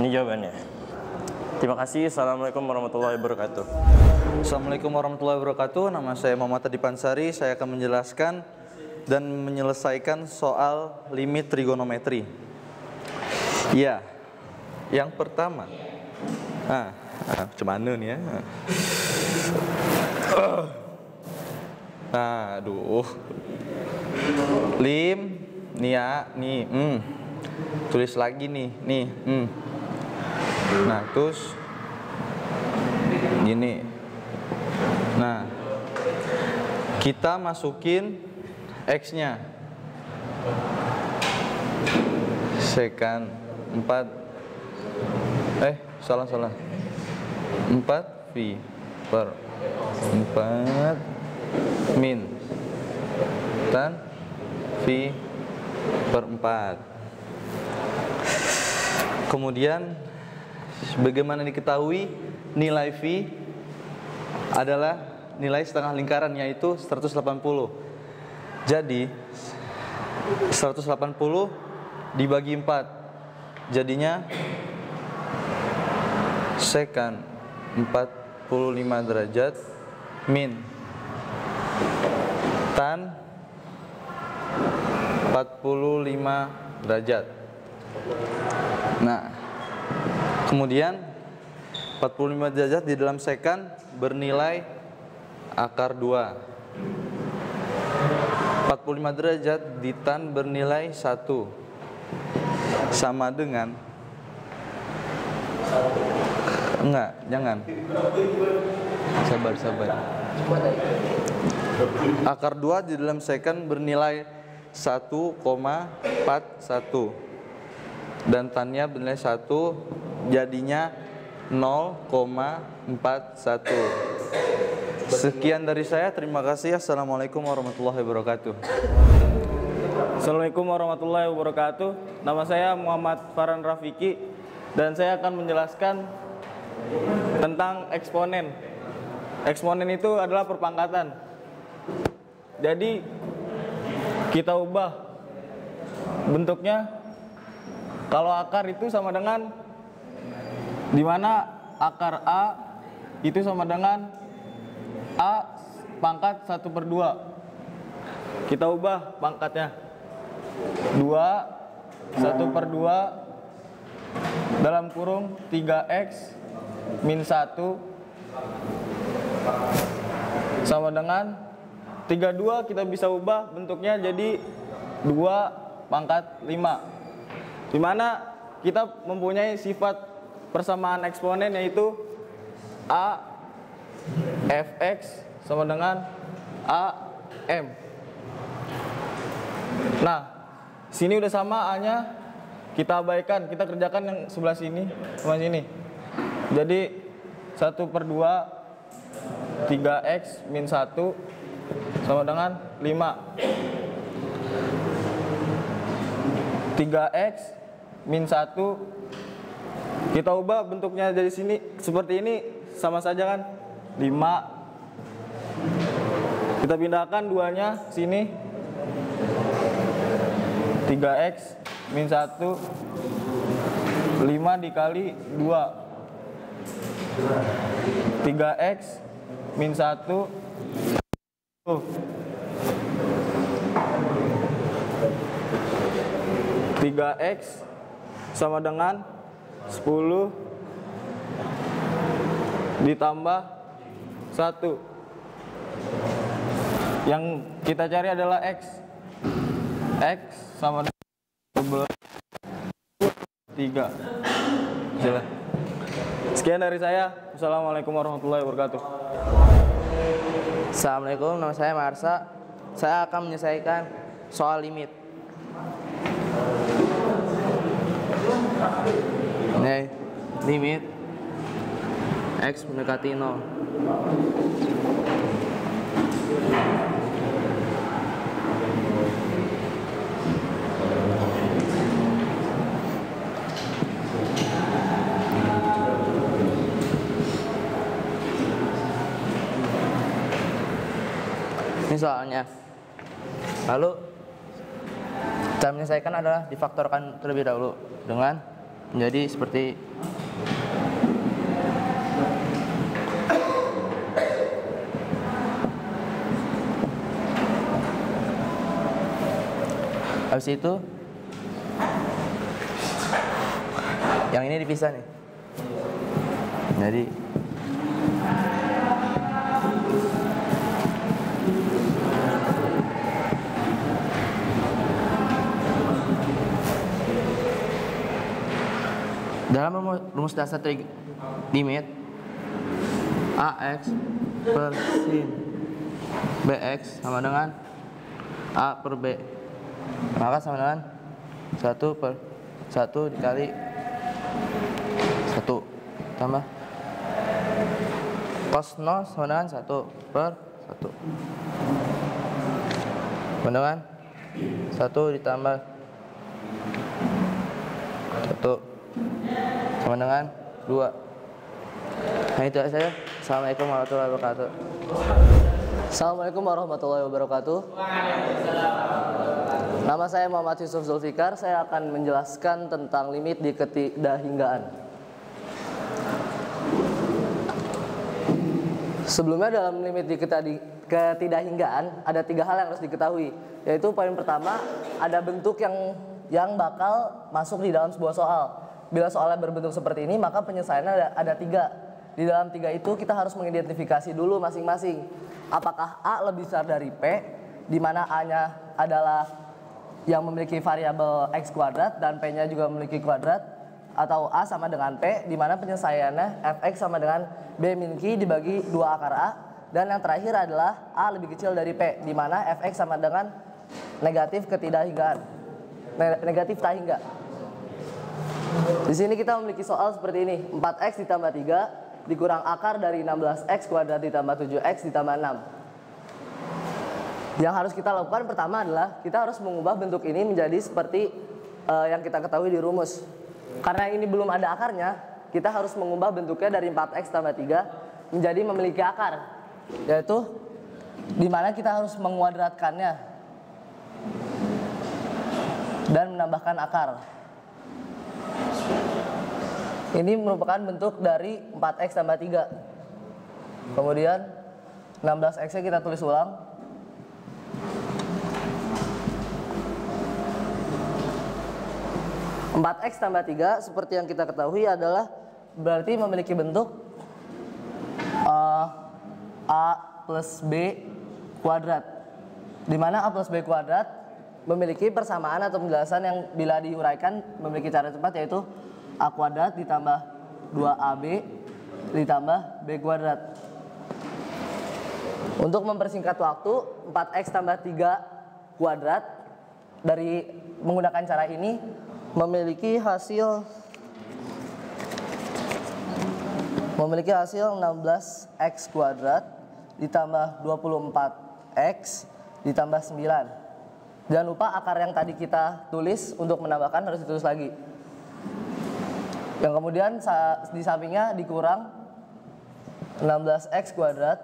[SPEAKER 6] Ini jawabannya. Terima kasih. Assalamualaikum warahmatullahi wabarakatuh.
[SPEAKER 12] Assalamualaikum warahmatullahi wabarakatuh. Nama saya Muhammad Adi Pansari. Saya akan menjelaskan dan menyelesaikan soal limit trigonometri. Ya, yang pertama. Cuman nih ya. Aduh. Lim, nih ya, nih. Tulis lagi nih, Nah, terus gini. Nah, kita masukin x-nya. Sekan 4. Salah. 4V per 4 min tan V per 4. Kemudian bagaimana diketahui nilai V adalah nilai setengah lingkaran, yaitu 180. Jadi 180 dibagi 4 jadinya sekan 45 derajat min tan 45 derajat. Nah, kemudian 45 derajat di dalam sekan bernilai akar 2. 45 derajat di tan bernilai 1. Sama dengan Enggak, jangan. Sabar. Akar 2 di dalam second bernilai 1,41 dan tannya bernilai 1, jadinya 0,41. Sekian dari saya, terima kasih. Assalamualaikum warahmatullahi wabarakatuh.
[SPEAKER 13] Assalamualaikum warahmatullahi wabarakatuh. Nama saya Muhammad Farhan Rafiki dan saya akan menjelaskan tentang eksponen. Eksponen itu adalah perpangkatan. Jadi kita ubah bentuknya. Kalau akar itu sama dengan, di mana akar A itu sama dengan A pangkat 1/2. Kita ubah pangkatnya 2 1/2 dalam kurung 3x min 1 sama dengan 32. Kita bisa ubah bentuknya jadi 2 pangkat 5, di mana kita mempunyai sifat persamaan eksponen, yaitu A fx sama dengan A m. Nah, sini udah sama A-nya, kita abaikan, kita kerjakan yang sebelah sini sama sini. Jadi 1/2 3x min 1 sama dengan 5. 3x min 1 kita ubah bentuknya dari sini seperti ini, sama saja kan, 5. Kita pindahkan 2-nya sini, 3x min 1 5 dikali 2, 3x min 1 3x sama dengan 10 ditambah 1. Yang kita cari adalah x. X sama dengan 3. Jelas. Sekian dari saya. Assalamualaikum warahmatullahi wabarakatuh.
[SPEAKER 11] Assalamualaikum, nama saya Marsa. Saya akan menyelesaikan soal limit. Nih, limit x mendekati 0. Ini soalnya. Lalu cara menyelesaikan adalah difaktorkan terlebih dahulu dengan menjadi seperti habis itu yang ini dipisah nih. Jadi dalam rumus dasar limit AX per sin BX sama dengan A per B, maka sama dengan 1/1 dikali 1 tambah cos 0 sama dengan 1/1 sama dengan 1 ditambah 1 sama dengan 2. Nah, itu saja. Assalamualaikum warahmatullahi wabarakatuh.
[SPEAKER 4] Assalamualaikum warahmatullahi wabarakatuh. Nama saya Muhammad Yusuf Zulfikar. Saya akan menjelaskan tentang limit di ketidakhinggaan. Sebelumnya dalam limit di ketidakhinggaan ada 3 hal yang harus diketahui, yaitu poin pertama, ada bentuk yang bakal masuk di dalam sebuah soal. Bila soalnya berbentuk seperti ini, maka penyelesaiannya ada 3. Di dalam 3 itu kita harus mengidentifikasi dulu masing-masing. Apakah A lebih besar dari P, di mana A-nya adalah yang memiliki variabel X kuadrat dan P-nya juga memiliki kuadrat.
[SPEAKER 11] atau A sama dengan P, di mana penyelesaiannya fx sama dengan B min Q dibagi 2 akar A. Dan yang terakhir adalah A lebih kecil dari P, di mana fx sama dengan negatif ketidakhinggaan, negatif tak hingga. Di sini kita memiliki soal seperti ini, 4x ditambah 3 dikurang akar dari 16x kuadrat ditambah 7x ditambah 6. Yang harus kita lakukan pertama adalah kita harus mengubah bentuk ini menjadi seperti yang kita ketahui di rumus. Karena ini belum ada akarnya, kita harus mengubah bentuknya dari 4x tambah 3 menjadi memiliki akar, yaitu dimana kita harus menguadratkannya dan menambahkan akar. Ini merupakan bentuk dari 4x tambah 3. Kemudian 16x-nya kita tulis ulang. X tambah 3 seperti yang kita ketahui adalah berarti memiliki bentuk A plus B kuadrat, di mana A plus B kuadrat memiliki persamaan atau penjelasan yang bila diuraikan memiliki cara cepat, yaitu A kuadrat ditambah 2AB ditambah B kuadrat. Untuk mempersingkat waktu, 4x tambah 3 kuadrat dari menggunakan cara ini memiliki hasil 16x kuadrat ditambah 24x ditambah 9. Jangan lupa akar yang tadi kita tulis untuk menambahkan harus ditulis lagi. Yang kemudian di sampingnya dikurang 16x kuadrat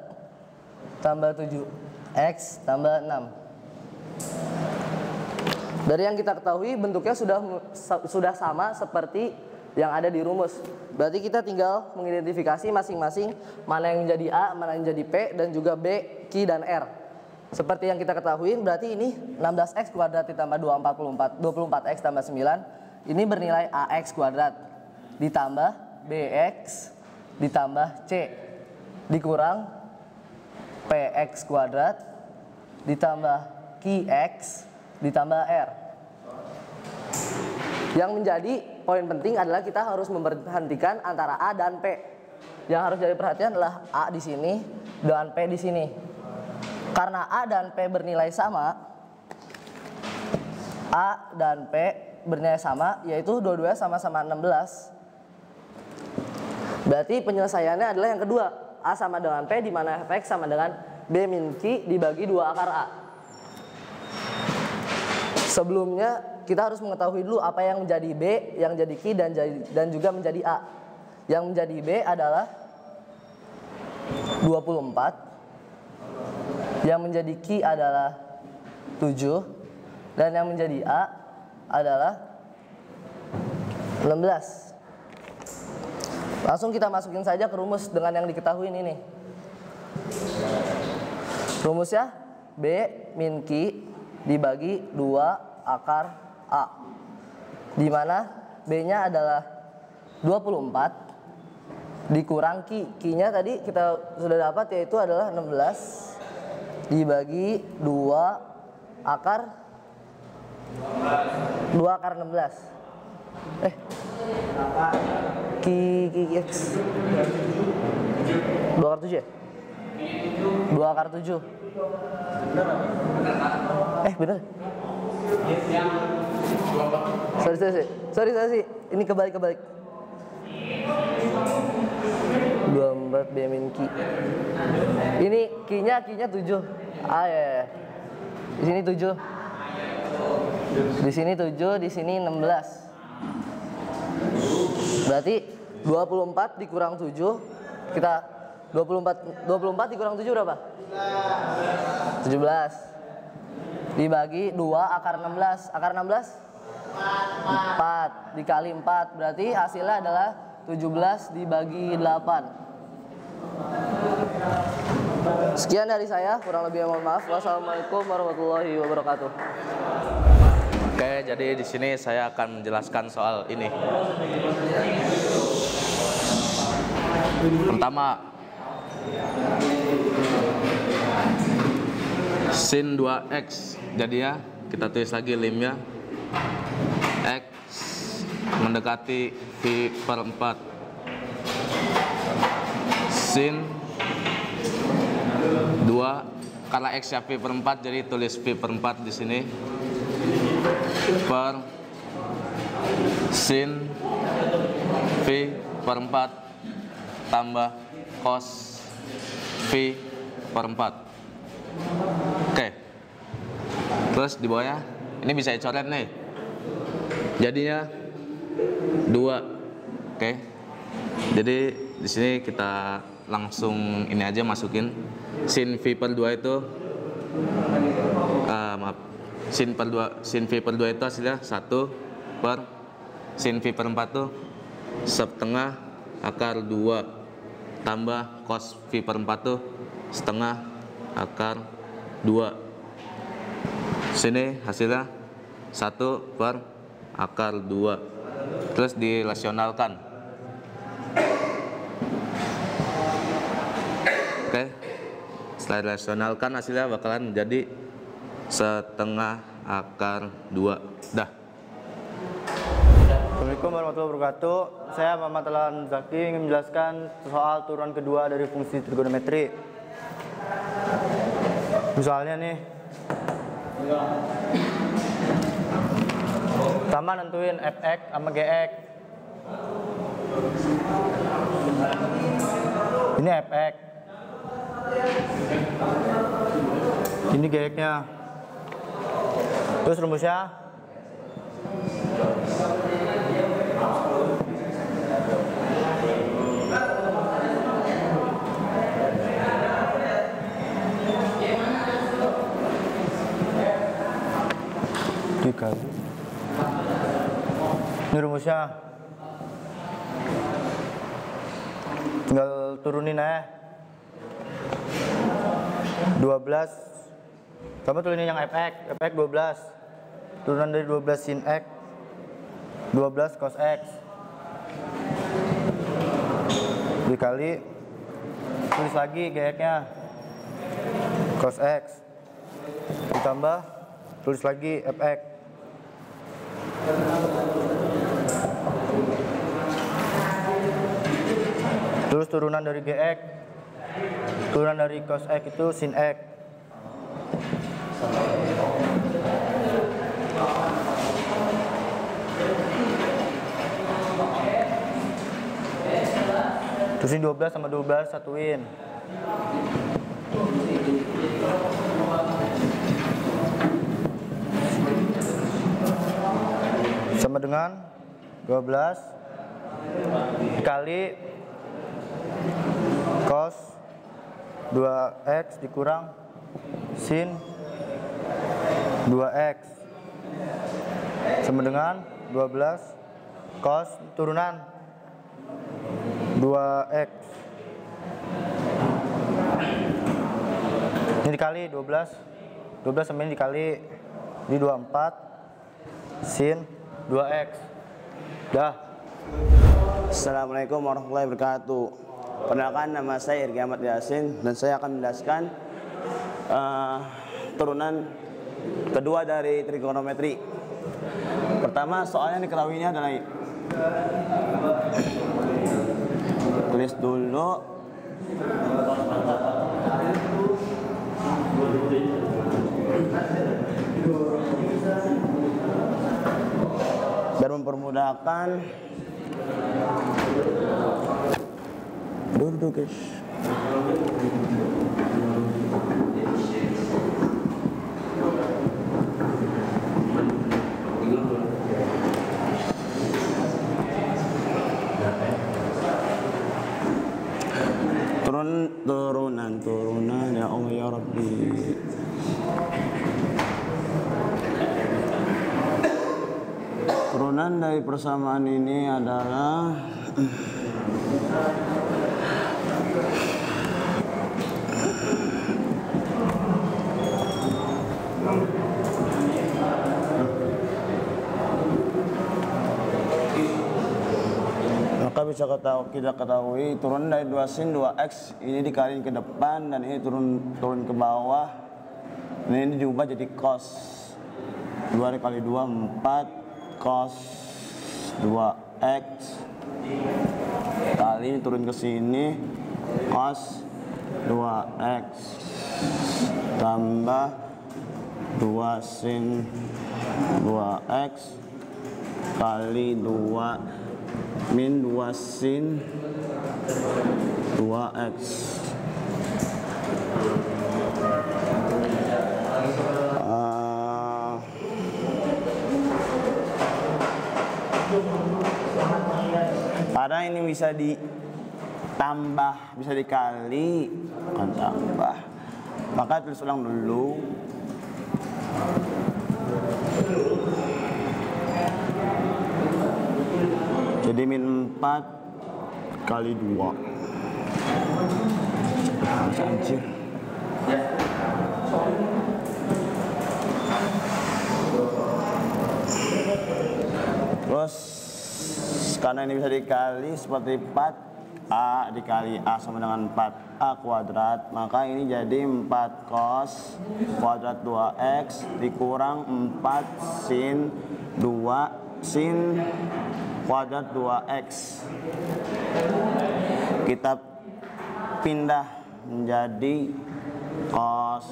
[SPEAKER 11] tambah 7x tambah 6. Dari yang kita ketahui bentuknya sudah sama seperti yang ada di rumus. Berarti kita tinggal mengidentifikasi masing-masing mana yang menjadi A, mana yang menjadi P, dan juga B, Q, dan R. Seperti yang kita ketahui, berarti ini 16x kuadrat ditambah 24x tambah 9, ini bernilai AX kuadrat ditambah BX ditambah C dikurang PX kuadrat ditambah QX ditambah R. Yang menjadi poin penting adalah kita harus memberhentikan antara A dan P. Yang harus jadi perhatian adalah A di sini dan P di sini. Karena A dan P bernilai sama, A dan P bernilai sama, yaitu dua-duanya sama-sama 16. Berarti penyelesaiannya adalah yang kedua, A sama dengan P, di mana fx sama dengan B min Q dibagi 2 akar A. Sebelumnya kita harus mengetahui dulu apa yang menjadi B, yang menjadi Q, dan juga menjadi A. Yang menjadi B adalah 24, yang menjadi Q adalah 7, dan yang menjadi A adalah 16. Langsung kita masukin saja ke rumus dengan yang diketahui ini nih. Rumusnya B min Q dibagi 2 akar A, di mana B-nya adalah 24 dikurang Q. Q-nya tadi kita sudah dapat, yaitu adalah 16 dibagi 2 akar 16. X 2 akar 7 ya? 2 akar 7. Bener. Sorry. Ini kebalik. 24 B min Q. Ini Q-nya 7. Ya. Di sini 7. Di sini 7, di sini 16. Berarti 24 dikurang 7, kita 24 dikurang 7 berapa? 17. Dibagi 2 akar 16. Akar 16? 4 dikali 4, berarti hasilnya adalah 17 dibagi 8. Sekian dari saya, kurang lebih mohon maaf. Wassalamualaikum warahmatullahi wabarakatuh.
[SPEAKER 3] Oke, jadi di sini saya akan menjelaskan soal ini. Pertama, sin 2x. Jadi kita tulis lagi limnya x mendekati V per 4 sin 2, karena X nya V per 4 jadi tulis V per 4 di sini, per sin V per 4 tambah cos V per 4. Oke. Terus di bawahnya ini bisa dicoret nih. Jadinya 2. Oke. Jadi di sini kita langsung ini aja masukin sin V per 2 itu sin V per 2 itu hasilnya 1 per sin V per 4 tuh setengah akar 2 tambah cos V per 4 tuh setengah akar 2. Sini hasilnya 1 per akar 2. Terus dirasionalkan. Oke. Setelah dirasionalkan hasilnya bakalan menjadi setengah akar 2. Dah.
[SPEAKER 11] Assalamualaikum warahmatullahi wabarakatuh. Saya Muhammad Alan Zaki ingin menjelaskan soal turunan kedua dari fungsi trigonometri. Misalnya nih, pertama nentuin fx sama gx. Ini fx, ini gx-nya. Terus rumusnya dikali. Ini rumusnya. Tinggal turunin aja. 12. Sama turunin yang fx. Fx 12. Turunan dari 12 sin x. 12 cos x. Dikali. Tulis lagi gx-nya. Cos x. Ditambah. Tulis lagi fx. Terus turunan dari gx, turunan dari cos x itu sin x. Terus ini 12 sama 12 satuin. Sama dengan 12 dikali cos 2x dikurang sin 2x sama dengan 12 cos turunan 2x. Ini dikali 12 sama ini dikali, ini 24 sin 2x. Dah.
[SPEAKER 14] Assalamualaikum warahmatullahi wabarakatuh. Perkenalkan, nama saya Irgi Ahmad Yasin dan saya akan menjelaskan turunan kedua dari trigonometri. Pertama, soalnya diketahuinya adalah tulis dulu biar mempermudahkan. Dulu guys. Turunan ya Allah ya Rabbi. Turunan dari persamaan ini adalah maka bisa kita ketahui turun dari 2 sin 2x ini dikali ke depan dan ini turun ke bawah. Nah, ini diubah jadi cos 2 dikali 2 4 cos 2. 2x kali turun ke sini cos 2x tambah 2 sin 2x kali 2 min 2 sin 2x. Karena ini bisa ditambah, bisa dikali, bukan tambah, maka tulis ulang dulu. Jadi min 4 kali 2. Anjir. Terus karena ini bisa dikali seperti 4 A dikali A sama dengan 4A kuadrat, maka ini jadi 4 cos kuadrat 2x dikurang 4 sin 2 sin kuadrat 2x. Kita pindah menjadi cos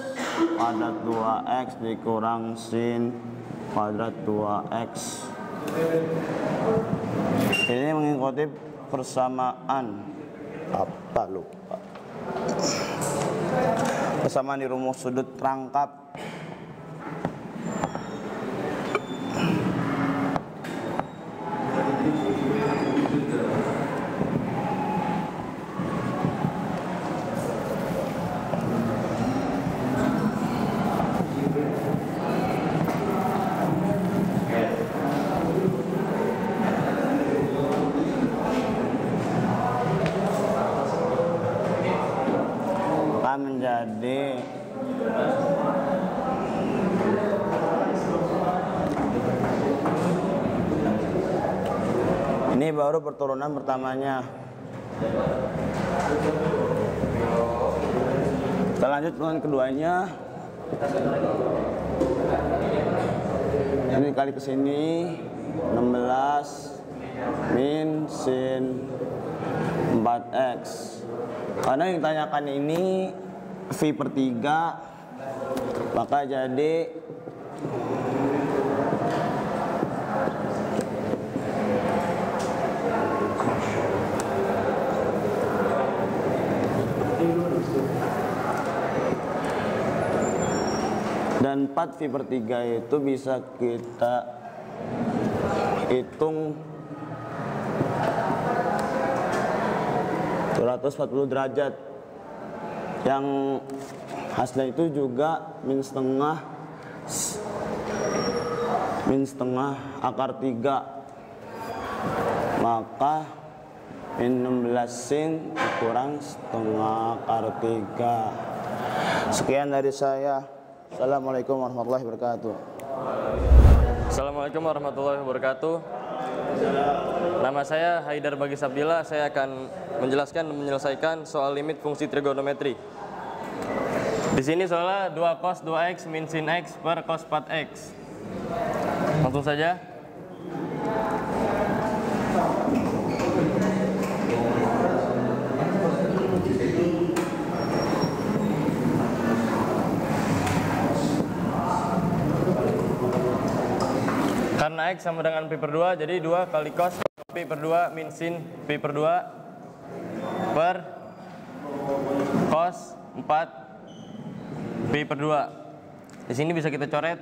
[SPEAKER 14] kuadrat 2x dikurang sin kuadrat 2x. Ini mengikuti persamaan apa lupa. Persamaan di rumus sudut rangkap. Menjadi ini baru perturunan pertamanya. Kita lanjut dengan keduanya. Ini kali ke sini 16 min sin 4x. Karena yang ditanyakan ini V per 3, maka jadi dan 4 V per 3 itu bisa kita hitung 240 derajat, yang hasilnya itu juga min setengah akar 3, maka min 16 sin dikurang setengah akar 3. Sekian dari saya. Assalamualaikum warahmatullahi wabarakatuh.
[SPEAKER 3] Assalamualaikum warahmatullahi wabarakatuh. Nama saya Haidar Bagis Abdillah. Saya akan menjelaskan dan menyelesaikan soal limit fungsi trigonometri. Di sini soalnya 2 cos 2x min sin x per cos 4x. Langsung saja. Karena X sama dengan Pi per 2, jadi 2 kali cos Pi per 2 min sin Pi per 2 per cos 4 Pi per 2. Di sini bisa kita coret.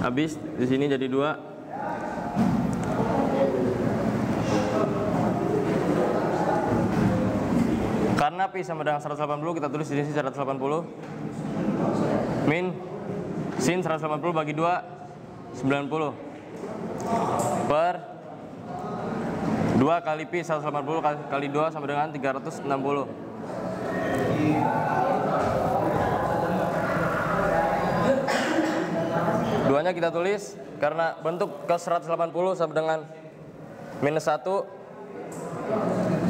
[SPEAKER 3] Habis di sini jadi 2. Karena Pi sama dengan 180, kita tulis di sini 180 min sin 180 bagi 2 90 per 2 kali Pi 180 kali 2 sama dengan 360. Duanya kita tulis karena bentuk cos 180 sama dengan minus 1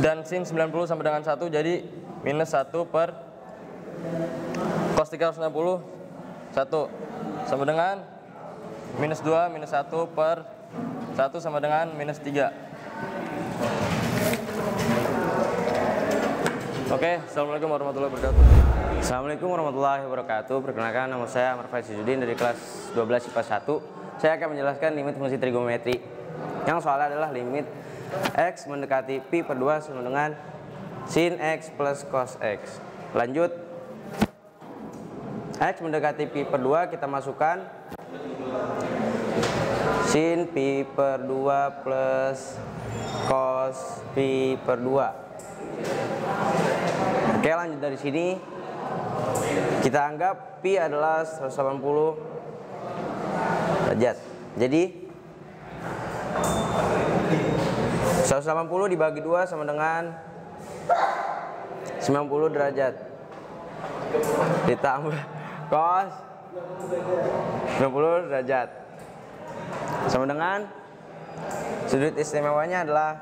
[SPEAKER 3] dan sin 90 sama dengan 1, jadi minus 1 per cos 360 1 sama dengan minus 2 minus 1 per 1 sama dengan minus 3.
[SPEAKER 4] Oke, Assalamualaikum warahmatullahi wabarakatuh. Assalamualaikum warahmatullahi wabarakatuh. Perkenalkan, nama saya Amar Faizudin dari kelas 12 IPA 1. Saya akan menjelaskan limit fungsi trigonometri. Yang soalnya adalah limit X mendekati pi per 2 sama dengan sin X plus cos X. Lanjut, X mendekati pi per 2 kita masukkan sin pi per 2 plus cos pi per 2. Oke, lanjut dari sini kita anggap pi adalah 180 derajat. Jadi 180 dibagi 2 sama dengan 90 derajat. Ditambah cos 90 derajat sama dengan sudut istimewanya adalah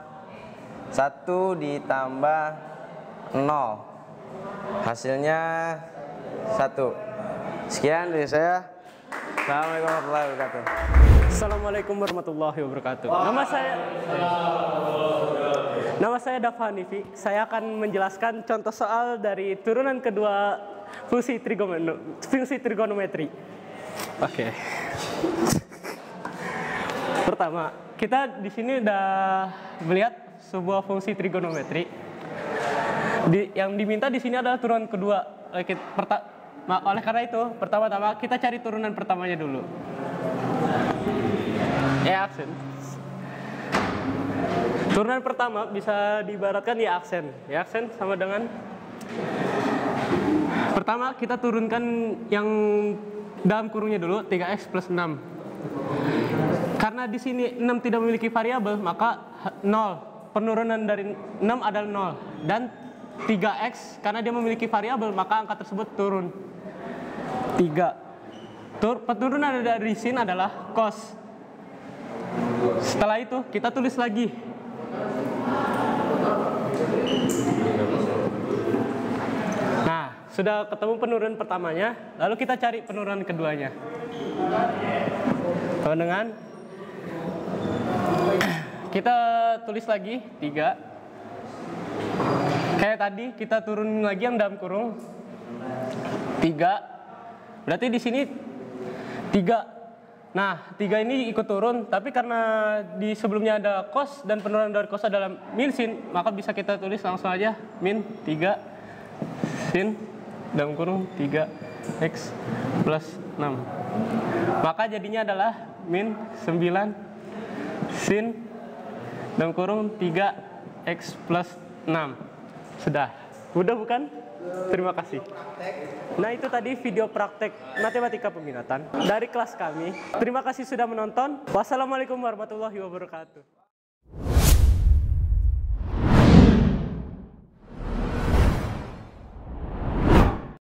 [SPEAKER 4] 1 ditambah 0. Hasilnya 1. Sekian dari saya. Assalamualaikum warahmatullahi wabarakatuh.
[SPEAKER 1] Assalamualaikum warahmatullahi wabarakatuh. Nama saya Dafa Hanifi. Saya akan menjelaskan contoh soal dari turunan kedua fungsi trigonometri. Oke. Pertama, kita di sini udah melihat sebuah fungsi trigonometri. Yang diminta di sini adalah turunan kedua. Oleh karena itu, pertama-tama kita cari turunan pertamanya dulu. Aksen. Turunan pertama bisa diibaratkan aksen. Aksen sama dengan pertama kita turunkan yang dalam kurungnya dulu 3x plus 6. Karena di sini 6 tidak memiliki variabel, maka 0. Penurunan dari 6 adalah 0 dan 3x karena dia memiliki variabel, maka angka tersebut turun 3. Penurunan dari sin adalah cos. Setelah itu kita tulis lagi. Nah, sudah ketemu penurunan pertamanya, lalu kita cari penurunan keduanya. Sama dengan kita tulis lagi 3. Kayak tadi kita turunin lagi yang dalam kurung 3. Berarti di sini 3. Nah, 3 ini ikut turun, tapi karena di sebelumnya ada cos dan penurunan dari cos adalah min sin, maka bisa kita tulis langsung aja min 3 sin dalam kurung 3x plus 6. Maka jadinya adalah min 9 sin dalam kurung 3x plus 6. Sudah, mudah bukan? Terima kasih. Nah, itu tadi video praktek matematika peminatan dari kelas kami. Terima kasih sudah menonton. Wassalamualaikum warahmatullahi wabarakatuh.